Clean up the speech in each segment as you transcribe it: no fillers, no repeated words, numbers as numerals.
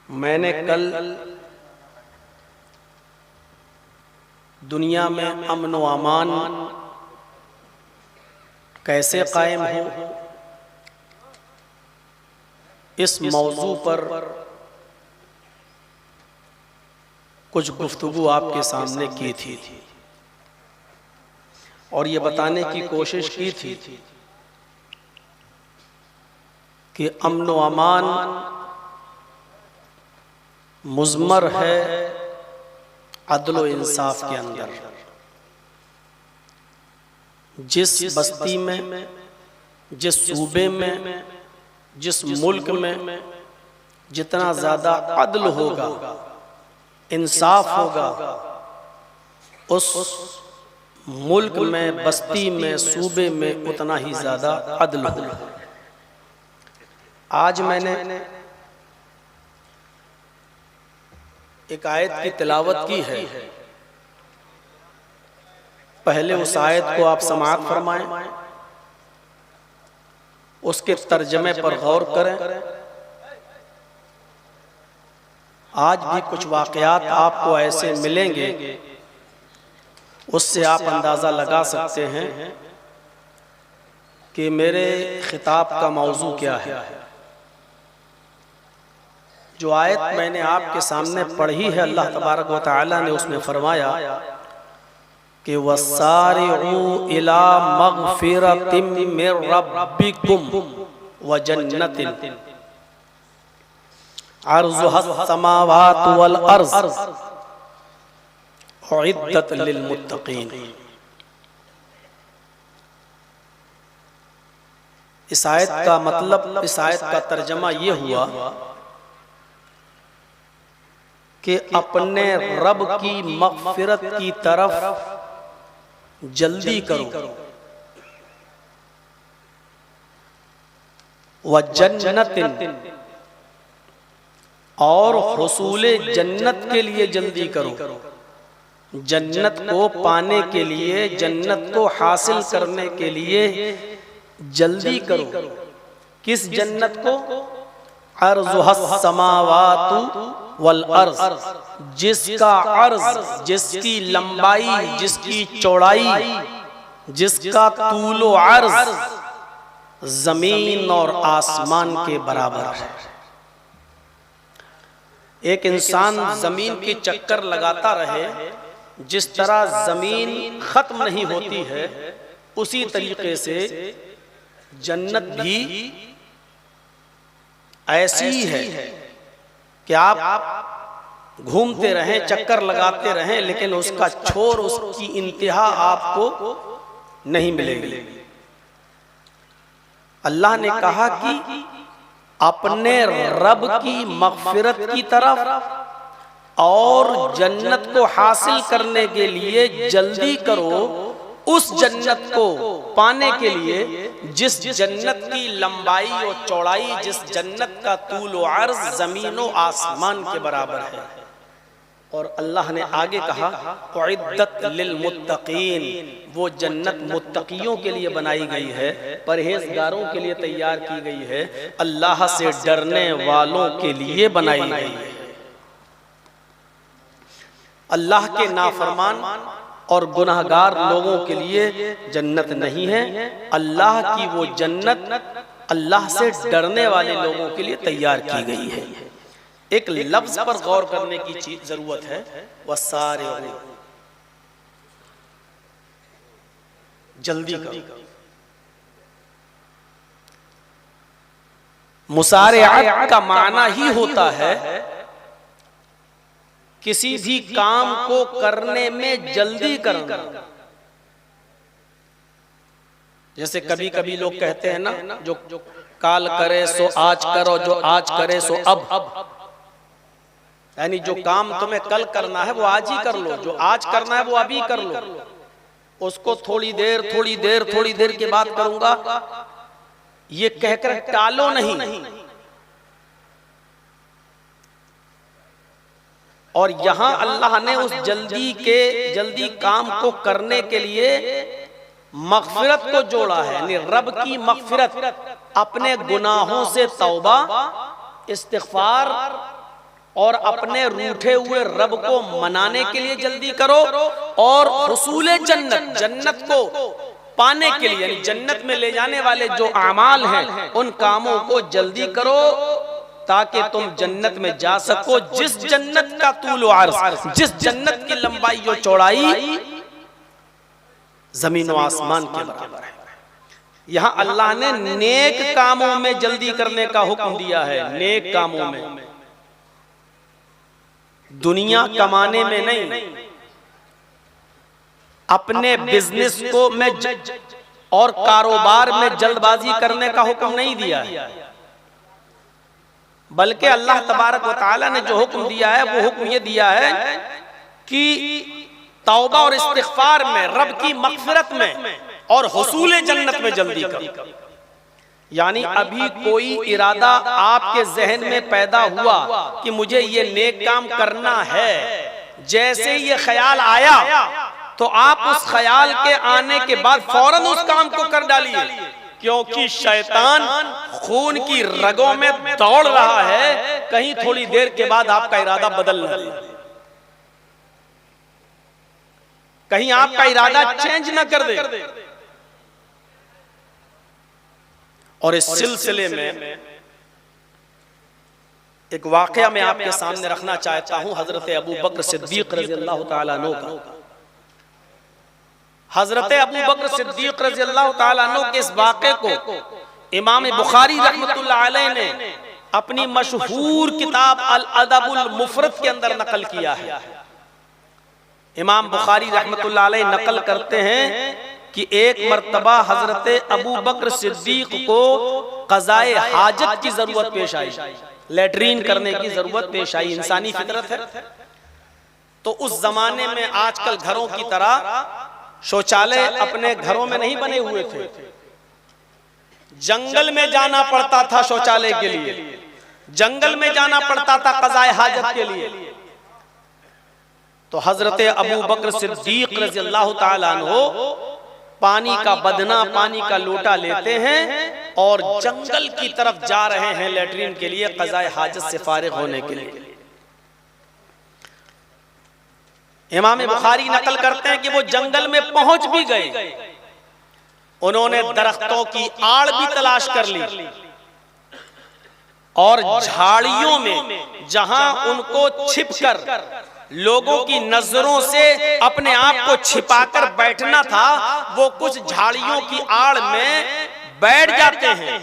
मैंने कल दुनिया में अमन व अमान कैसे कायम हो, इस मौजू पर कुछ गुफ्तगू आपके सामने की थी और ये बताने की कोशिश की थी कि अमन व अमान मुज़मर है अदल व इंसाफ के अंदर। जिस बस्ती में, जिस सूबे में, जिस मुल्क में जितना ज़्यादा अदल होगा, इंसाफ होगा, उस मुल्क में, बस्ती में, सूबे में उतना ही ज़्यादा अदल होगा। आज मैंने एक आयत की तिलावत की है। पहले उस आयत को आप समाअत फरमाएं, उसके तर्जमे पर गौर करें। आज भी कुछ वाक़यात आपको ऐसे मिलेंगे, उससे आप अंदाज़ा लगा सकते हैं कि मेरे खिताब का मौजू क्या है। जो आयत मैंने आपके सामने पढ़ी है, अल्लाह तबारक व तआला ने उसमें फरमाया कि वसारिऊ इला मग़फ़िरतिम मिर रब्बिकुम व जन्नतिन अर्ज़ुहस समावातु वल अर्ज़ उइद्दत लिल मुत्तक़ीन। इस आयत का मतलब, इस आयत का तर्जमा ये हुआ कि अपने रब की मग़फ़िरत की तरफ जल्दी करो, व जन्नतिन और हुसूले जन्नत के लिए जल्दी करो। जन्नत को पाने के लिए, जन्नत को हासिल करने के लिए जल्दी करो। किस जन्नत को? अर्ज़ुहस समावातु वल अर्ज़, जिसका अर्ज़, जिसकी लंबाई, जिसकी चौड़ाई, जिसका तूलो अर्ज़ जमीन और आसमान के बराबर है। एक इंसान जमीन के चक्कर लगाता रहे, जिस तरह जमीन खत्म नहीं होती है, उसी तरीके से जन्नत भी ऐसी ही है कि आप घूमते रहें, चक्कर लगाते रहें, लेकिन उसका छोर, उसकी इंतहा आपको नहीं मिलेगी। अल्लाह ने कहा कि अपने रब की मग़फ़िरत की तरफ और जन्नत को हासिल करने के लिए जल्दी करो। उस जन्नत को पाने के लिए जिस जन्नत की लंबाई और चौड़ाई, जिस जन्नत का तूल व अर्ज़ ज़मीन व आसमान के बराबर है। और अल्लाह ने आगे कहा उइद्दत लिल मुत्तक़ीन, वो जन्नत मुत्तक़ियों के लिए बनाई गई है, परहेज़गारों के लिए तैयार की गई है, अल्लाह से डरने वालों के लिए बनाई गई है। अल्लाह के नाफरमान और गुनाहगार लोगों के लिए जन्नत नहीं है। अल्लाह की वो जन्नत अल्लाह से डरने वाले लोगों के लिए तैयार की गई है। एक लफ्ज पर गौर करने की चीज जरूरत है, वसारिऊ, जल्दी करो। मुसारिअत का माना ही होता है किसी भी काम को करने में जल्दी करना। जैसे कभी कभी लोग कहते हैं ना, जो काल करे सो आज करो, जो आज करे सो अब। यानी जो काम तुम्हें कल करना है वो आज ही कर लो, जो आज करना है वो अभी कर लो, उसको थोड़ी देर के बाद करूंगा ये कहकर टालो नहीं। और यहां अल्लाह ने उस जल्दी काम को करने के लिए मग़फ़िरत को जोड़ा है, यानी रब की मग़फ़िरत, अपने गुनाहों से तौबा, इस्तिग़फ़ार और अपने रूठे हुए रब को मनाने के लिए जल्दी करो, और हुसूले जन्नत, जन्नत को पाने के लिए यानी जन्नत में ले जाने वाले जो अमाल हैं उन कामों को जल्दी करो ताकि तुम जन्नत में जा सको। जिस जन्नत का तूल व अर्ज़, जिस जन्नत की लंबाई और चौड़ाई जमीन व आसमान के बराबर है। यहाँ अल्लाह ने नेक कामों में जल्दी करने का हुक्म दिया है, नेक कामों में, दुनिया कमाने में नहीं। अपने बिजनेस को में और कारोबार में जल्दबाजी करने का हुक्म नहीं दिया है, बल्कि अल्लाह तबारक व तआला ने जो हुक्म दिया है वो हुक्म ये दिया है कि तौबा और इस्तिग़फ़ार में, रब की मग़फ़िरत में और हुसूल जन्नत में जल्दी करो। यानी अभी कोई इरादा आपके जहन में पैदा हुआ कि मुझे ये नेक काम करना है, जैसे ये ख्याल आया तो आप उस ख्याल के आने के बाद फौरन उस काम को कर डालिए, क्योंकि शैतान खून की रगों में दौड़ रहा है, कहीं थोड़ी देर के बाद आपका इरादा बदल न दे, कहीं आपका इरादा चेंज न कर दे। और इस सिलसिले में एक वाकया मैं आपके सामने रखना चाहता हूं, हजरत अबू बकर सिद्दीक रज़ी अल्लाह तआला अन्हु का। हजरत अबू बकर सिद्दीक रज़ी अल्लाह तआला अन्हु के इस वाक़े को इमाम बुखारी रहमतुल्लाह अलैह ने अपनी मशहूर किताब अल अदबुल मुफरद के अंदर नकल किया है। इमाम बुखारी रहमतुल्लाह अलैह नकल करते हैं कि एक मर्तबा हजरत अबू बकर सिद्दीक को क़ज़ाए हाजत की जरूरत पेश आई, लैट्रीन करने की जरूरत पेश आई, इंसानी फितरत है। तो उस जमाने में आजकल घरों की तरह शौचालय अपने घरों में नहीं बने हुए थे, जंगल में जाना पड़ता था शौचालय के लिए, जंगल में जाना पड़ता था क़ज़ाए हाजत के लिए। तो हजरत अबू बकर सिद्दीक रज़ी अल्लाह तआला अन्हु पानी का बदना, पानी का लोटा लेते हैं और जंगल की तरफ जा रहे हैं लैट्रीन के लिए, क़ज़ाए हाजत से फारिग होने के लिए। इमाम बुखारी नकल करते हैं कि वो जंगल में पहुंच भी गए, उन्होंने दरख्तों की आड़ भी तलाश कर ली और झाड़ियों में जहां उनको छिपकर लोगों की नजरों से अपने आप को छिपाकर बैठना था, वो कुछ झाड़ियों की आड़ में बैठ जाते हैं,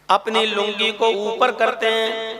अपनी लुंगी को ऊपर करते हैं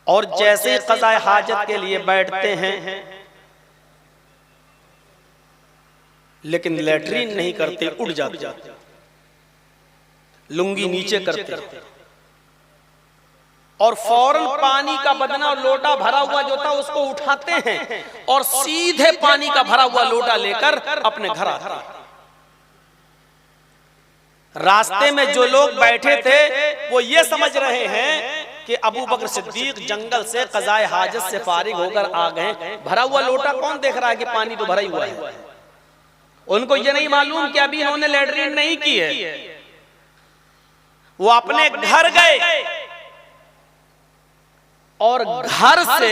और जैसे ही क़ज़ाए हाजत के लिए बैठते हैं, लेकिन लैट्रीन नहीं करते, उड़ जाते, लुंगी नीचे करते और फौरन पानी का बदना और लोटा भरा हुआ जो था उसको उठाते हैं और सीधे पानी का भरा हुआ लोटा लेकर अपने घर आते हैं। रास्ते में जो लोग बैठे थे वो ये समझ रहे हैं कि अबू बकर सिद्दीक जंगल से क़ज़ाए हाजत से फारिग होकर आ गए, भरा हुआ लोटा कौन देख रहा है कि पानी तो भरा ही हुआ है। उनको ये नहीं मालूम कि अभी इन्होंने लैट्रीन नहीं की है, वो अपने घर गए और घर से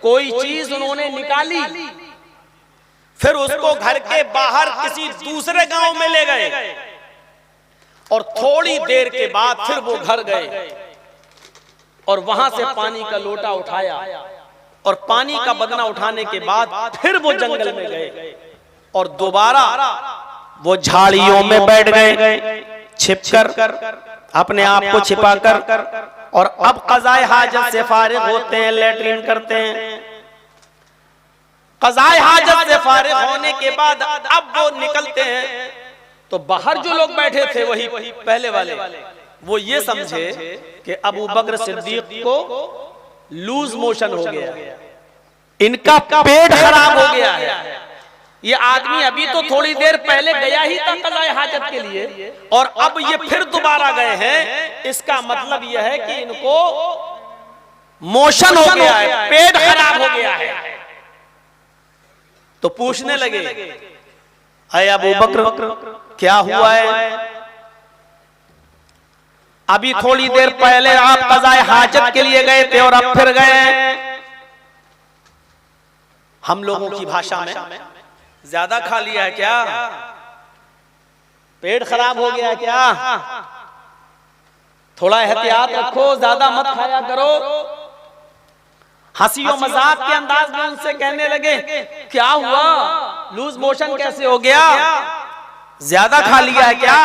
कोई चीज उन्होंने निकाली, फिर उसको घर के बाहर किसी दूसरे गांव में ले गए और थोड़ी देर के बाद फिर वो घर गए और वहां से पानी का लोटा उठाया और पानी का बदना उठाने के बाद फिर वो जंगल में गए और दोबारा वो झाड़ियों में बैठ गए छिपकर, अपने आप को छिपाकर, और अब क़ज़ाए हाजत से फारिग होते हैं, लैट्रीन करते हैं। क़ज़ाए हाजत से फारिग होने के बाद अब वो निकलते हैं तो बाहर जो लोग बैठे थे वही पहले वाले, वो ये समझे कि अबू बकर सिद्दीक को लूज मोशन हो गया, इनका पेट खराब हो गया है। ये आदमी अभी तो थोड़ी देर पहले गया ही था क़ज़ाए हाजत के लिए और अब ये फिर दोबारा गए हैं, इसका मतलब यह है कि इनको मोशन हो गया है, पेट खराब हो गया है। तो पूछने लगे, अय अबू बकर क्या हुआ है? अभी थोड़ी देर पहले आप क़ज़ाए हाजत के लिए गए थे और अब फिर गए। हम लोगों की भाषा में ज्यादा खा लिया है क्या, पेट खराब हो गया है क्या, थोड़ा एहतियात रखो, ज्यादा मत खाया करो। हंसी और मजाक के अंदाज में उनसे कहने लगे क्या हुआ, लूज मोशन कैसे हो गया, ज्यादा खा लिया है क्या।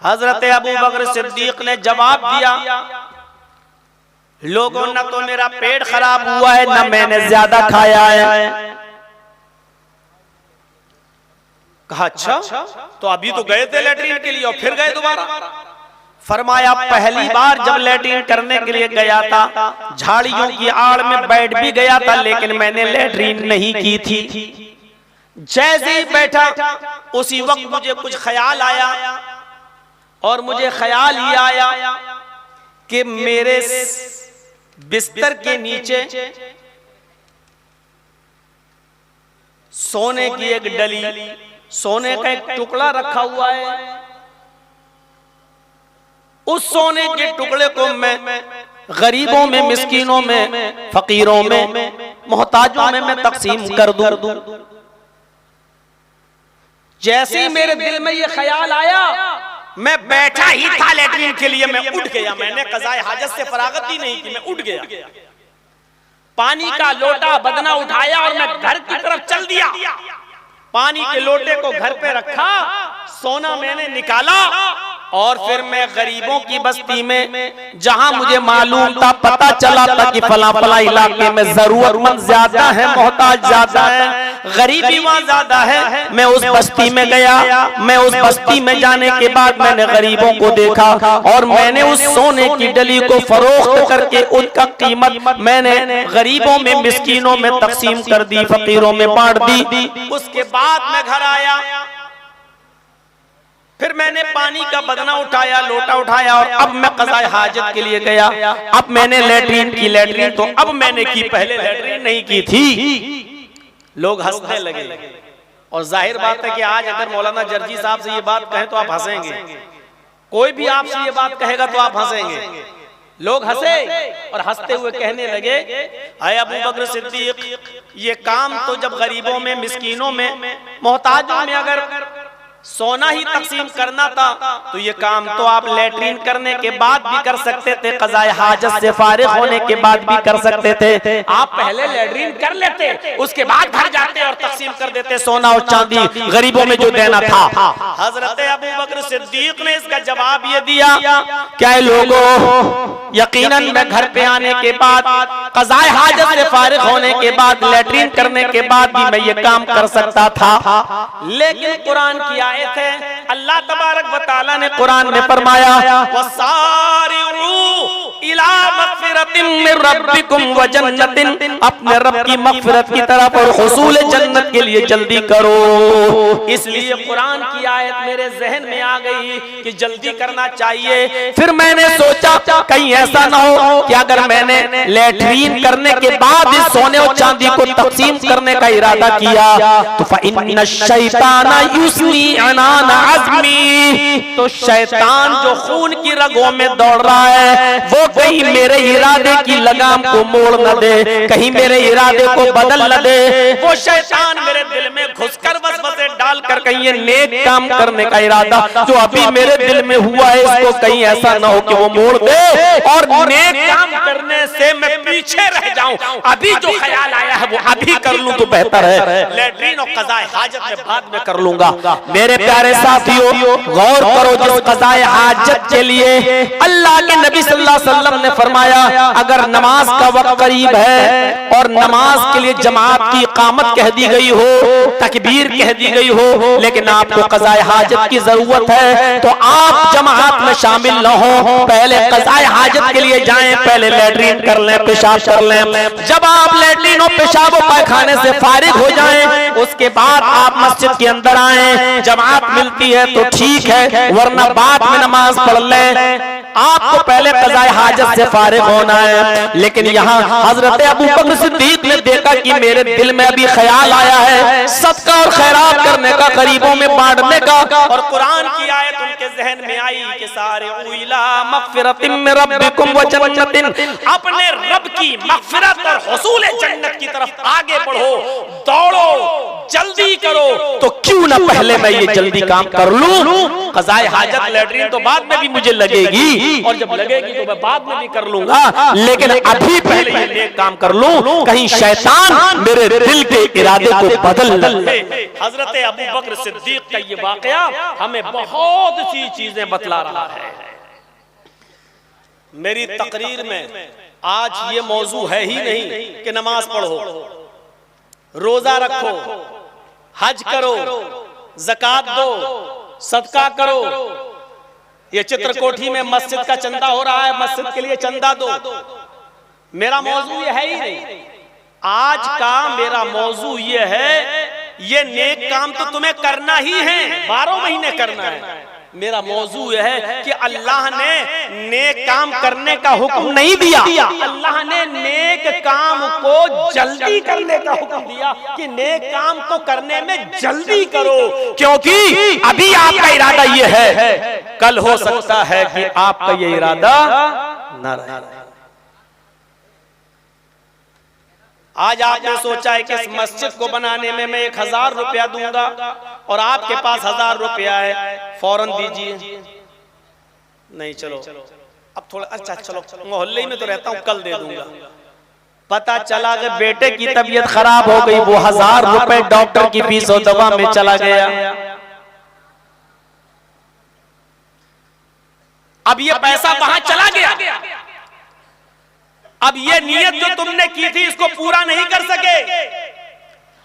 हजरत अबू बकर सिद्दीक ने जवाब दिया, लोगों न तो मेरा पेट खराब हुआ है न मैंने ज्यादा खाया है। कहा अच्छा, तो अभी तो गए थे लैट्रीन के लिए और फिर गए दोबारा। फरमाया पहली बार जब लैट्रीन करने के लिए गया था झाड़ियों की आड़ में बैठ भी गया था, लेकिन मैंने लैट्रीन नहीं की थी। जैसे ही बैठा उसी वक्त मुझे कुछ ख्याल आया और मुझे ख्याल ये आया कि मेरे बिस्तर के नीचे सोने की एक डली, सोने का एक टुकड़ा रखा हुआ है। उस सोने के टुकड़े को मैं गरीबों में, मिस्कीनों में, फकीरों में, मोहताजों में मैं तकसीम कर दूं। जैसे ही मेरे दिल में ये ख्याल आया, मैं बैठा ही था लैट्रीन के लिए, मैं उठ गया। मैंने क़ज़ाए हाजत से फरागत ही नहीं की, मैं उठ गया। पानी का लोटा बदना उठाया और मैं घर की तरफ चल दिया। पानी के लोटे को घर पे रखा, सोना मैंने निकाला और फिर मैं गरीबों की बस्ती में, जहां मुझे मालूम था, पता चला था कि फला फला इलाके में जरूरतमंद ज्यादा है, मोहताज ज्यादा है, गरीबी वहां ज्यादा है, मैं उस बस्ती में गया। मैं उस बस्ती में जाने के बाद मैंने गरीबों को देखा और मैंने उस सोने की डली को फरोख्त करके उनका कीमत मैंने गरीबों में, मिस्कीनों में तकसीम कर दी, फकीरों में बांट दी। उसके बाद मैं घर आया, फिर मैंने पानी का बदना उठाया, लोटा उठाया और अब मैं क़ज़ाए हाजत के लिए गया। अब मैंने लैट्रीन की, लैट्रीन तो अब मैंने की, पहले लैट्रीन नहीं की थी। लोग हंसने लगे और जाहिर बात है कि आज अगर मौलाना जर्जी साहब से ये बात कहें तो आप हंसेंगे, कोई भी आपसे ये बात कहेगा तो आप हंसेंगे। लोग हंसे और हंसते हुए कहने लगे, अय अबू बकर सिद्दीक, ये काम तो जब गरीबों में, मिस्कीनों में, मोहताजों में अगर सोना ही तकसीम करना था तो ये काम तो आप लैट्रीन करने के बाद भी कर सकते थे, क़ज़ाए हाजत से फारिग होने के बाद भी कर सकते थे। आप पहले लैट्रीन कर लेते, उसके बाद घर जाते और तकसीम कर देते सोना और चांदी गरीबों में जो देना था। हजरत अबू बकर सिद्दीक ने इसका जवाब ये दिया, क्या लोगों, यकीनन मैं घर पे आने के बाद, क़ज़ाए हाजत से फारिग होने के बाद, लैट्रीन करने के बाद भी मैं ये काम कर सकता था, लेकिन कुरान की आयत है, अल्लाह तबारक व तआला ने कुरान में फरमाया, वसारिऊ इला मग़फ़िरतिन मिन रब्बिकुम व जन्नतिन, अपने रब की मग़फ़िरत की तरफ और हुसूल जन्नत के लिए जल्दी करो। इसलिए कुरान की आयत मेरे ज़हन में आ गई कि जल्दी करना चाहिए। फिर मैंने सोचा कहीं ऐसा ना हो कि अगर मैंने लैट्रीन करने के बाद इस सोने और चांदी को तकसीम करने का इरादा किया तो फ़इन्न शैताना युस्नी अनान अज़्मी, तो शैतान जो खून की रगों में दौड़ रहा है वो कहीं मेरे इरादे की लगाम को मोड़ न दे, कहीं मेरे इरादे को बदल न दे। वो शैतान मेरे दिल में घुसकर वसवसे डालकर कहीं ये नेक काम करने का इरादा जो अभी मेरे दिल में हुआ है इसको कहीं ऐसा ना हो कि वो मोड़ दे और नेक काम करने से मैं पीछे रह जाऊं। अभी जो ख्याल आया है वो अभी कर लूं तो बेहतर है, लैट्रीन और क़ज़ाए हाजत में बाद में कर लूंगा। मेरे प्यारे साथियों, गौर करो, जिस क़ज़ाए हाजत के लिए अल्लाह के नबी सल्लल्लाहु अलैहि वसल्लम ने फरमाया अगर नमाज का वक्त करीब है और नमाज के लिए जमात की इकामत कह दी गई हो, तकबीर कह दी गई हो, लेकिन आपको क़ज़ाए हाजत की जरूरत है तो आप जमात में शामिल न हो, पहले क़ज़ाए हाजत के लिए जाएं, पहले लैट्रीन कर लें, पेशाब कर लें। जब आप लैट्रीन और पेशाब और पायखाने से फारिग हो जाएं उसके बाद आप मस्जिद के अंदर आए, जमात मिलती है तो ठीक है, वरना बाद में नमाज पढ़ लें। आपको पहले क़ज़ाए हाजत से फारिग होना है। लेकिन यहाँ हजरत अबू बकर सिद्दीक ने देखा कि मेरे दिल में अभी ख्याल आया है सदका और खैरात करने का, गरीबों में बांटने का, और कुरान की आयत उनके जहन में आई कि सारे इला मग़फ़िरतिन मिन रब्बिकुम व जन्नतिन, अपने रब की मग़फ़िरत और हुसूल जन्नत की तरफ आगे बढ़ो, दौड़ो, जल्दी करो। तो क्यों ना पहले मैं ये जल्दी काम कर लूं। क़ज़ाए हाजत लैट्रिन तो बाद में भी मुझे लगेगी, और जब लगेगी तो मैं बाद में भी कर लूंगा, लेकिन अभी पहले ये नेक काम कर लूं, कहीं शैतान मेरे दिल के इरादे को बदल न ले। हजरत अबू बकर सिद्दीक का ये वाकया हमें बहुत सी चीजें बतला रहा है। मेरी तकरीर में आज ये मौजू है ही नहीं कि नमाज पढ़ो, रोजा रखो, हज करो, ज़कात दो, सदका करो। ये चित्रकोठी में मस्जिद का चंदा हो रहा है, मस्जिद के लिए चंदा दो। मेरा मौजू ये है ही नहीं। आज का मेरा मौजू ये है, ये नेक काम तो तुम्हें करना ही है, 12 महीने करना है। मेरा मौजू यह है कि अल्लाह ने नेक काम करने का हुक्म नहीं दिया, अल्लाह ने नेक काम को जल्दी करने का हुक्म दिया कि नेक काम को करने में जल्दी करो, क्योंकि अभी आपका इरादा ये है, कल हो सकता है कि आपका ये इरादा न रहे। आज आपने सोचा है कि इस मस्जिद को बनाने में मैं 1000 रुपया दूंगा और आपके पास 1000 रुपया है, फौरन दीजिए। नहीं, चलो अब थोड़ा, अच्छा चलो मोहल्ले में तो रहता हूं, कल दे दूंगा। पता चला कि बेटे की तबीयत खराब हो गई, वो 1000 रुपए डॉक्टर की फीस और दवा में चला गया। अब ये पैसा वहां चला गया। अब ये नियत जो तुमने की थी इसको पूरा नहीं कर सके।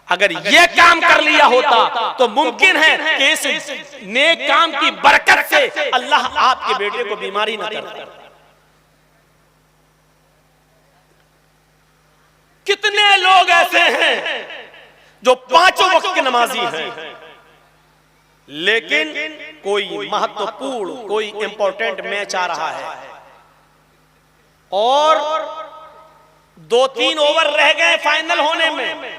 अगर ये काम कर लिया होता तो मुमकिन है कि इस नेक काम की बरकत से अल्लाह आपके बेटे को बीमारी न करता। कितने लोग ऐसे हैं जो 5 वक्त के नमाजी हैं, लेकिन कोई महत्वपूर्ण, कोई इंपॉर्टेंट मैच आ रहा है और 2-3 ओवर रह गए फाइनल होने में,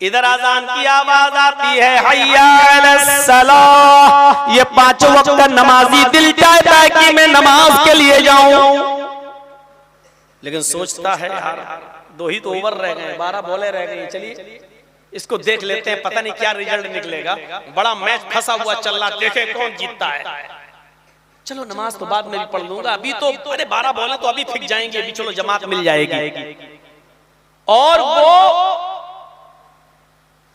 इधर अजान की आवाज आती है, हय्या अलस्सलाह। ये 5 वक्त का नमाजी दिल चाहता है कि मैं नमाज के लिए जाऊं, लेकिन सोचता है यार 2 ही तो ओवर रह गए, 12 बॉलें रह गई, चलिए इसको देख लेते हैं, पता नहीं क्या रिजल्ट निकलेगा, बड़ा मैच फंसा हुआ चल रहा, देखे कौन जीतता है। चलो नमाज तो बाद में भी पढ़ लूंगा, अभी तो अरे 12 बॉलें तो अभी फिक जाएंगे, अभी चलो जमात मिल जाएगी। और वो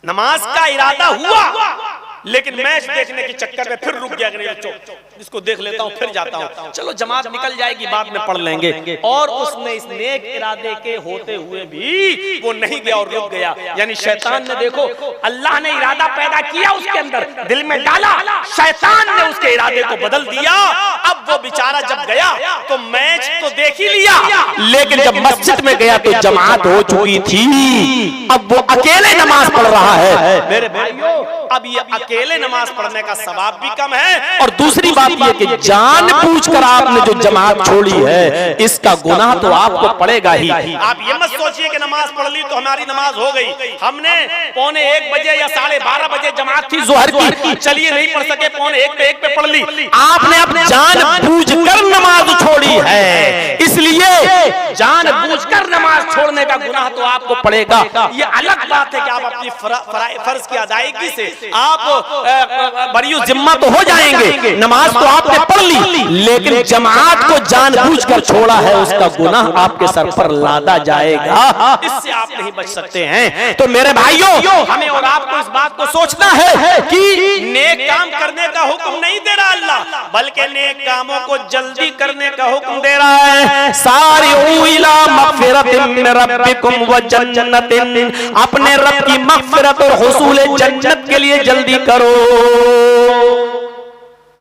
नमाज का इरादा हुआ, लेकिन मैच देखने के चक्कर में फिर रुक गया कि नहीं, इसको देख लेता हूं फिर जाता हूं, चलो जमात निकल जाएगी बाद में पढ़ लेंगे। और उसने इस नेक इरादे के होते हुए भी वो नहीं गया और रुक गया। यानी शैतान ने, देखो अल्लाह ने इरादा पैदा किया उसके अंदर, दिल में डाला, शैतान ने उसके इरादे को बदल दिया। अब वो बेचारा जब गया तो मैच तो देख ही लिया, लेकिन जब मस्जिद में गया तो जमात हो चुकी थी, अब वो अकेले नमाज पढ़ रहा है। मेरे भाइयों, अब ये अकेले नमाज पढ़ने का सवाब भी कम है, और दूसरी बात यह कि जानबूझकर आपने जो जमात छोड़ी है इसका गुनाह तो आपको पड़ेगा ही। आप ये मत सोचिए कि नमाज पढ़ ली तो हमारी नमाज हो गई। हमने 1:15 बजे या 12:30 बजे जमात थी जोहर की, चलिए नहीं पढ़ सके, 1:45 पे पढ़ ली। आपने अपने जानबूझकर नमाज छोड़ी है, इसलिए जानबूझकर नमाज छोड़ने का गुनाह तो आपको पड़ेगा। ये अलग बात है कि आप अपनी फर्ज की अदायगी से आप बरियो जिम्मा तो हो जाएंगे, नमाज तो आपने पढ़ ली, लेकिन जमात को जानबूझकर छोड़ा है, उसका गुनाह आपके सर पर लादा जाएगा, इससे आप नहीं बच सकते हैं। तो मेरे भाइयों, हमें और आपको इस बात को सोचना है कि नेक काम करने का हुक्म नहीं दे रहा अल्लाह, बल्कि नेक कामों को जल्दी करने का हुक्म दे रहा है। सारिऊ इला मग़फ़िरतिन मिन रब्बिकुम व जन्नतिन, अपने रब की मग़फ़िरत और हुसूल जन्नत के लिए जल्दी करो।